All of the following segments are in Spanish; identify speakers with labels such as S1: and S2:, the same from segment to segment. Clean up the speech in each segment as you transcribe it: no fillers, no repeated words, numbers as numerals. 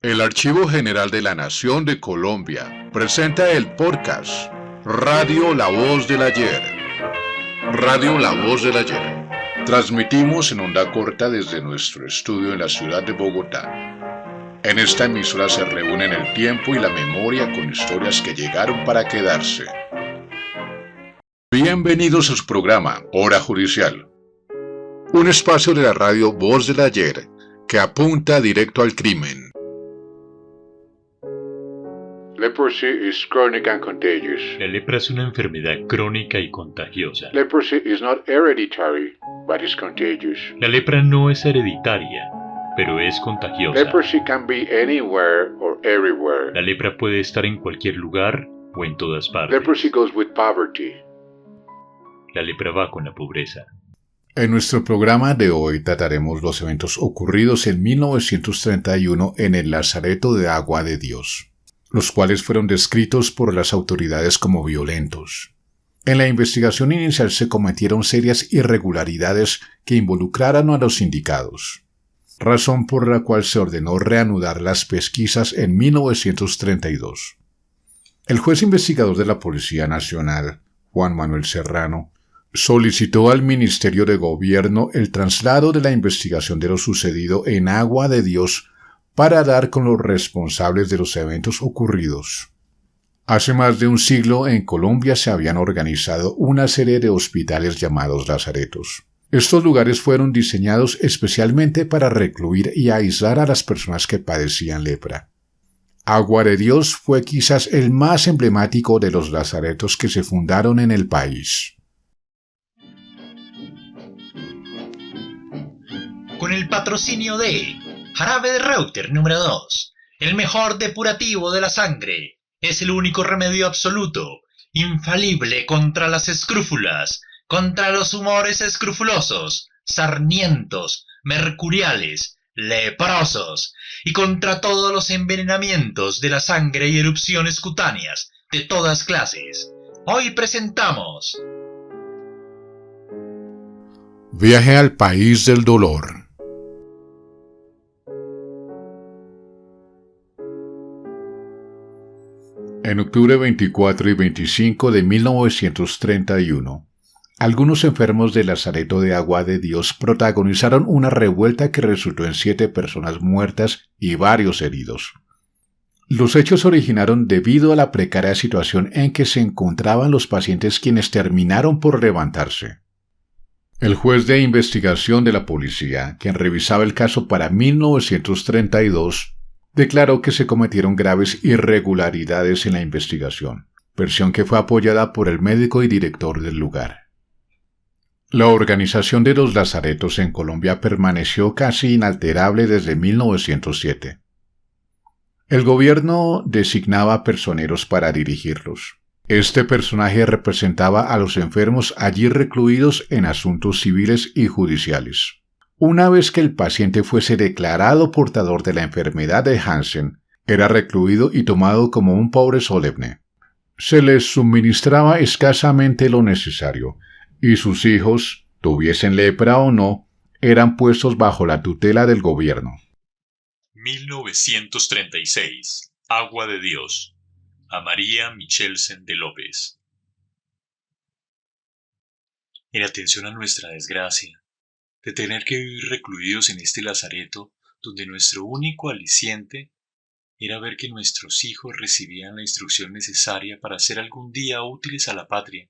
S1: El Archivo General de la Nación de Colombia presenta el podcast Radio La Voz del Ayer. Radio La Voz del Ayer. Transmitimos en onda corta desde nuestro estudio en la ciudad de Bogotá. En esta emisora se reúnen el tiempo y la memoria con historias que llegaron para quedarse. Bienvenidos a su programa Hora Judicial. Un espacio de la radio Voz del Ayer que apunta directo al crimen. Leprosy is chronic and contagious.
S2: La lepra es una enfermedad crónica y contagiosa.
S1: Leprosy is not hereditary, but is contagious.
S2: La lepra no es hereditaria, pero es contagiosa.
S1: Leprosy can be anywhere or everywhere.
S2: La lepra puede estar en cualquier lugar o en todas partes.
S1: Leprosy goes with poverty.
S2: La lepra va con la pobreza.
S1: En nuestro programa de hoy trataremos los eventos ocurridos en 1931 en el Lazareto de Agua de Dios, los cuales fueron descritos por las autoridades como violentos. En la investigación inicial se cometieron serias irregularidades que involucraron a los sindicados, razón por la cual se ordenó reanudar las pesquisas en 1932. El juez investigador de la Policía Nacional, Juan Manuel Serrano, solicitó al Ministerio de Gobierno el traslado de la investigación de lo sucedido en Agua de Dios para dar con los responsables de los eventos ocurridos. Hace más de un siglo en Colombia se habían organizado una serie de hospitales llamados lazaretos. Estos lugares fueron diseñados especialmente para recluir y aislar a las personas que padecían lepra. Agua de Dios fue quizás el más emblemático de los lazaretos que se fundaron en el país.
S3: Con el patrocinio de Jarabe de Reuter número 2, el mejor depurativo de la sangre, es el único remedio absoluto, infalible contra las escrúfulas, contra los humores escrufulosos, sarnientos, mercuriales, leprosos, y contra todos los envenenamientos de la sangre y erupciones cutáneas de todas clases. Hoy presentamos
S1: Viaje al país del dolor. En octubre 24 y 25 de 1931, algunos enfermos del Lazareto de Agua de Dios protagonizaron una revuelta que resultó en 7 personas muertas y varios heridos. Los hechos originaron debido a la precaria situación en que se encontraban los pacientes, quienes terminaron por levantarse. El juez de investigación de la policía, quien revisaba el caso para 1932, declaró que se cometieron graves irregularidades en la investigación, versión que fue apoyada por el médico y director del lugar. La organización de los lazaretos en Colombia permaneció casi inalterable desde 1907. El gobierno designaba personeros para dirigirlos. Este personaje representaba a los enfermos allí recluidos en asuntos civiles y judiciales. Una vez que el paciente fuese declarado portador de la enfermedad de Hansen, era recluido y tomado como un pobre solemne. Se les suministraba escasamente lo necesario, y sus hijos, tuviesen lepra o no, eran puestos bajo la tutela del gobierno.
S2: 1936. Agua de Dios. A María Michelsen de López. En atención a nuestra desgracia, de tener que vivir recluidos en este lazareto, donde nuestro único aliciente era ver que nuestros hijos recibían la instrucción necesaria para ser algún día útiles a la patria,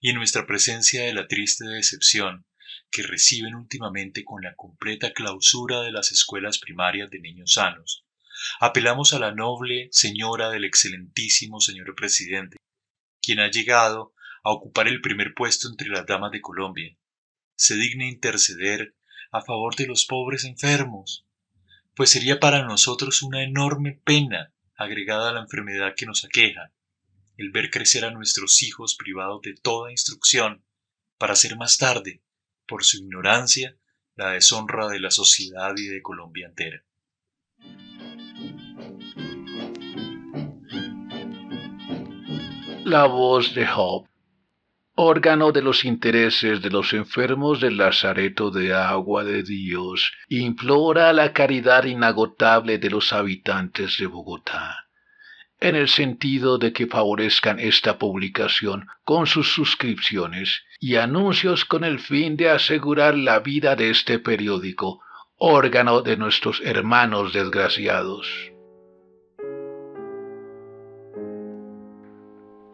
S2: y en nuestra presencia de la triste decepción que reciben últimamente con la completa clausura de las escuelas primarias de niños sanos, apelamos a la noble señora del excelentísimo señor presidente, quien ha llegado a ocupar el primer puesto entre las damas de Colombia, se digne interceder a favor de los pobres enfermos, pues sería para nosotros una enorme pena, agregada a la enfermedad que nos aqueja, el ver crecer a nuestros hijos privados de toda instrucción, para ser más tarde, por su ignorancia, la deshonra de la sociedad y de Colombia entera.
S4: La voz de Job.
S1: órgano de los intereses de los enfermos del Lazareto de Agua de Dios, implora la caridad inagotable de los habitantes de Bogotá, en el sentido de que favorezcan esta publicación con sus suscripciones y anuncios con el fin de asegurar la vida de este periódico, órgano de nuestros hermanos desgraciados.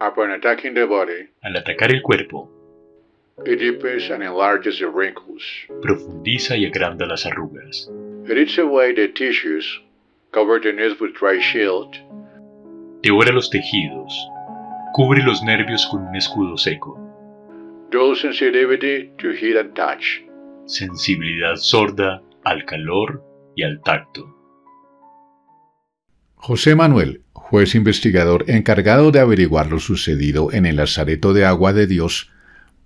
S4: Upon attacking the body,
S2: Al atacar el cuerpo,
S4: it deepens and enlarges the wrinkles.
S2: profundiza y agranda las arrugas.
S4: It eats away the tissues, cover the nerves with dry shield,
S2: Devora los tejidos. Cubre los nervios con un escudo seco.
S4: dull sensitivity to heat and touch.
S2: Sensibilidad sorda al calor y al tacto.
S1: José Manuel, juez investigador encargado de averiguar lo sucedido en el Lazareto de Agua de Dios,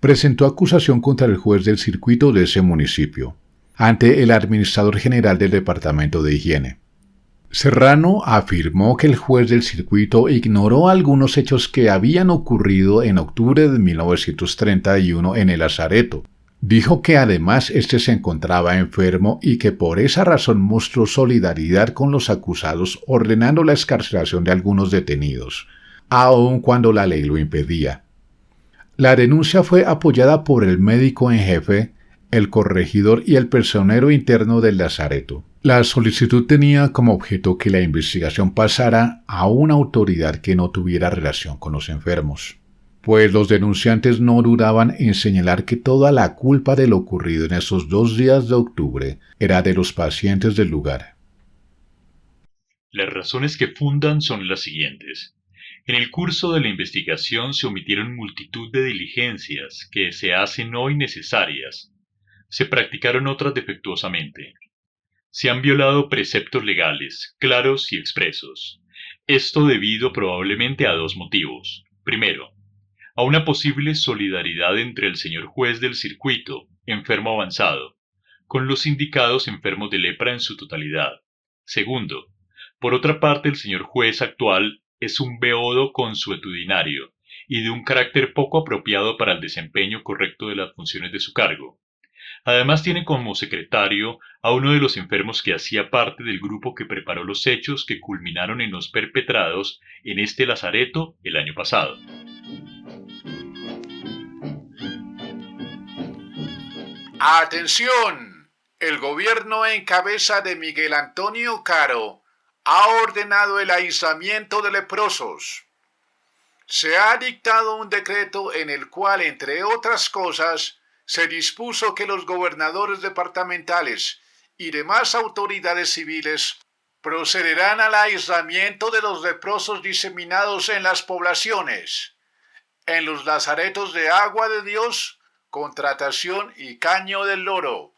S1: presentó acusación contra el juez del circuito de ese municipio, ante el administrador general del Departamento de Higiene. Serrano afirmó que el juez del circuito ignoró algunos hechos que habían ocurrido en octubre de 1931 en el Lazareto. Dijo que además este se encontraba enfermo y que por esa razón mostró solidaridad con los acusados ordenando la excarcelación de algunos detenidos, aun cuando la ley lo impedía. La denuncia fue apoyada por el médico en jefe, el corregidor y el personero interno del Lazareto. La solicitud tenía como objeto que la investigación pasara a una autoridad que no tuviera relación con los enfermos, pues los denunciantes no dudaban en señalar que toda la culpa de lo ocurrido en esos 2 días de octubre era de los pacientes del lugar.
S2: Las razones que fundan son las siguientes. En el curso de la investigación se omitieron multitud de diligencias que se hacen hoy necesarias. Se practicaron otras defectuosamente. Se han violado preceptos legales, claros y expresos. Esto debido probablemente a 2 motivos. Primero, a una posible solidaridad entre el señor juez del circuito, enfermo avanzado, con los indicados enfermos de lepra en su totalidad. Segundo, por otra parte el señor juez actual es un beodo consuetudinario y de un carácter poco apropiado para el desempeño correcto de las funciones de su cargo. Además tiene como secretario a uno de los enfermos que hacía parte del grupo que preparó los hechos que culminaron en los perpetrados en este lazareto el año pasado.
S1: ¡Atención! El gobierno en cabeza de Miguel Antonio Caro ha ordenado el aislamiento de leprosos. Se ha dictado un decreto en el cual, entre otras cosas, se dispuso que los gobernadores departamentales y demás autoridades civiles procederán al aislamiento de los leprosos diseminados en las poblaciones, en los lazaretos de Agua de Dios, Contratación y Caño del Loro.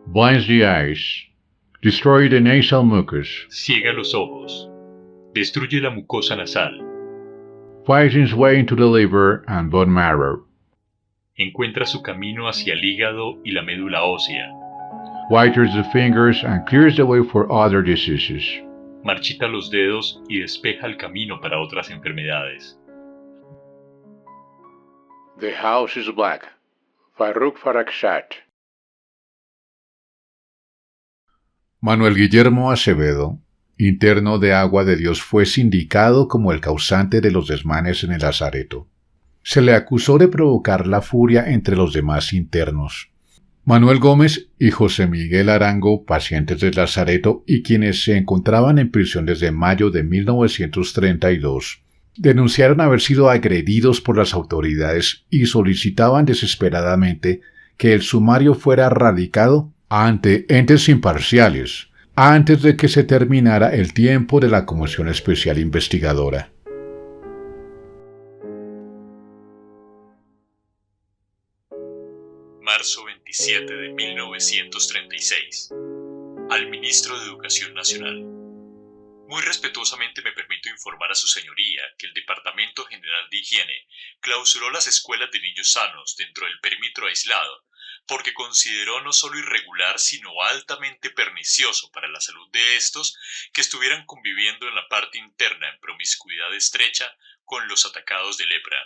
S4: Blinds the eyes. Destroy the nasal mucus.
S2: Ciega los ojos. Destruye la mucosa nasal.
S4: Finds its way into the liver and bone marrow.
S2: Encuentra su camino hacia el hígado y la médula ósea.
S4: Whitens the fingers and clears the way for other diseases.
S2: Marchita los dedos y despeja el camino para otras enfermedades.
S4: The house is black. Farrukh Farrakhsat.
S1: Manuel Guillermo Acevedo, interno de Agua de Dios, fue sindicado como el causante de los desmanes en el lazareto. Se le acusó de provocar la furia entre los demás internos. Manuel Gómez y José Miguel Arango, pacientes del lazareto y quienes se encontraban en prisión desde mayo de 1932, denunciaron haber sido agredidos por las autoridades y solicitaban desesperadamente que el sumario fuera radicado ante entes imparciales, antes de que se terminara el tiempo de la Comisión Especial Investigadora.
S2: Marzo 27 de 1936. Al Ministro de Educación Nacional. Muy respetuosamente me permito informar a su señoría que el Departamento General de Higiene clausuró las escuelas de niños sanos dentro del perímetro aislado porque consideró no solo irregular, sino altamente pernicioso para la salud de estos que estuvieran conviviendo en la parte interna en promiscuidad estrecha con los atacados de lepra.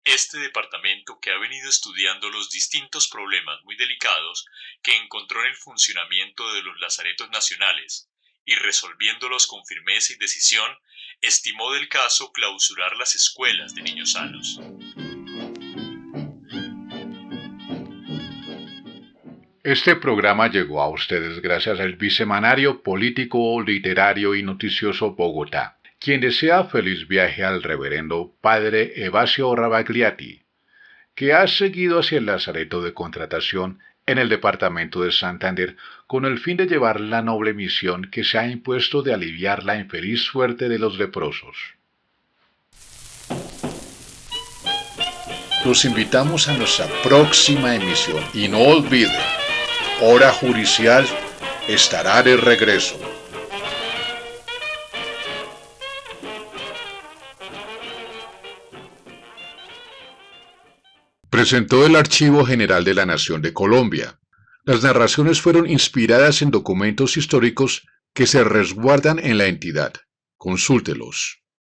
S2: Este departamento, que ha venido estudiando los distintos problemas muy delicados que encontró en el funcionamiento de los lazaretos nacionales y resolviéndolos con firmeza y decisión, estimó del caso clausurar las escuelas de niños sanos.
S1: Este programa llegó a ustedes gracias al Bisemanario Político, Literario y Noticioso Bogotá. Quien desea feliz viaje al reverendo Padre Evasio Ravagliati, que ha seguido hacia el Lazareto de Contratación en el departamento de Santander con el fin de llevar la noble misión que se ha impuesto de aliviar la infeliz suerte de los leprosos. Los invitamos a nuestra próxima emisión y no olviden, Hora Judicial estará de regreso. Presentó el Archivo General de la Nación de Colombia. Las narraciones fueron inspiradas en documentos históricos que se resguardan en la entidad. Consúltelos.